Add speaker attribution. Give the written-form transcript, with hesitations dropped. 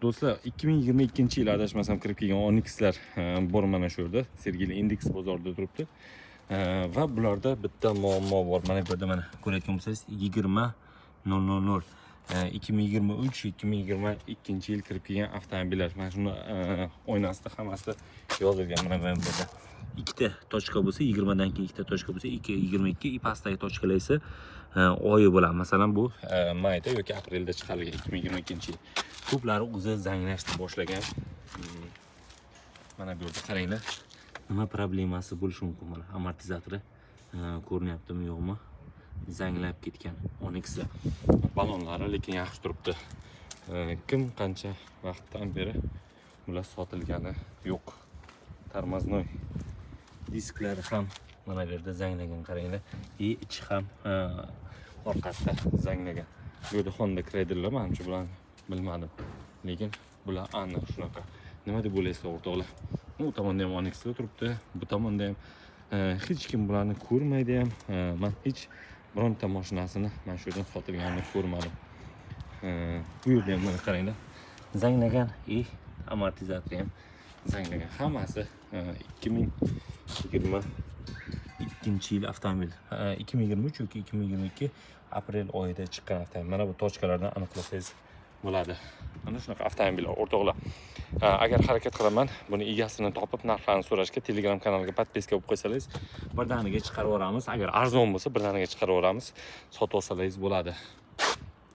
Speaker 1: do'stlar, 2022-yil adashmasam kirib kelgan Onyxlar bor mana shu yerda. Sergeli Index bozorida turibdi. Va bularda bitta muammo bor. Mana bu yerda mana ko'rayotgan bo'lsangiz 20.000 2023-2022-yil kirib kelgan avtomobillar. Mana shuni oynasida hammasida yozilgan. Mana bu yerda ikkita tochka bo'lsa, 20 dan keyin ikkita tochka bo'lsa, 22 и pastdagi tochkalar esa oyi bo'ladi. Masalan, bu mayda yoki aprelda chiqarilgan 2022-yil. Ko'plari o'zi zanglashni boshlagan. Mana bu yerda qaranglar. Nima problemasi bo'lishi mumkin? Mana amortizatori ko'rinyaptimi, yo'qmi? Zanglab ketgan Onyxlar. Balonlari lekin yaxshi turibdi. Kim qancha vaqtdan beri bular sotilgani yo'q. Tormoznoy disklari ham mana bu yerda zanglagan, qaranglar. Ichi ham orqasida zanglagan. Bu yerda Honda Cradle'lar, menimcha bularni bilmadim. Lekin bular aniq shunaqa. Nima deb o'ylaysizlar o'rtoqlar? Bu tomonda ham Onyxlar turibdi, bu tomonda ham hech kim bularni ko'rmaydi ham. Men hech bironta mashinasini mana shu yerdan sotilganini ko'rmadim. Bu yerda ham mana qaranglar. Zanglagan amortizatori ham zanglagan. Hammasi 2022-yil avtomobil. 2023 yoki 2022 aprel oyida chiqqan avtomobil. Mana bu tochkalardan aniqlasangiz bo'ladi. Mana shunaqa avtomobillar o'rtoqlar. Agar harakat qilaman, buni egasini topib narxlarini so'rashga Telegram kanaliga podpiska bo'lib qo'ysangiz, birdaniga chiqarib yuboramiz. Agar arzon bo'lsa, birdaniga chiqarib yuboramiz. Sotib olsangiz bo'ladi.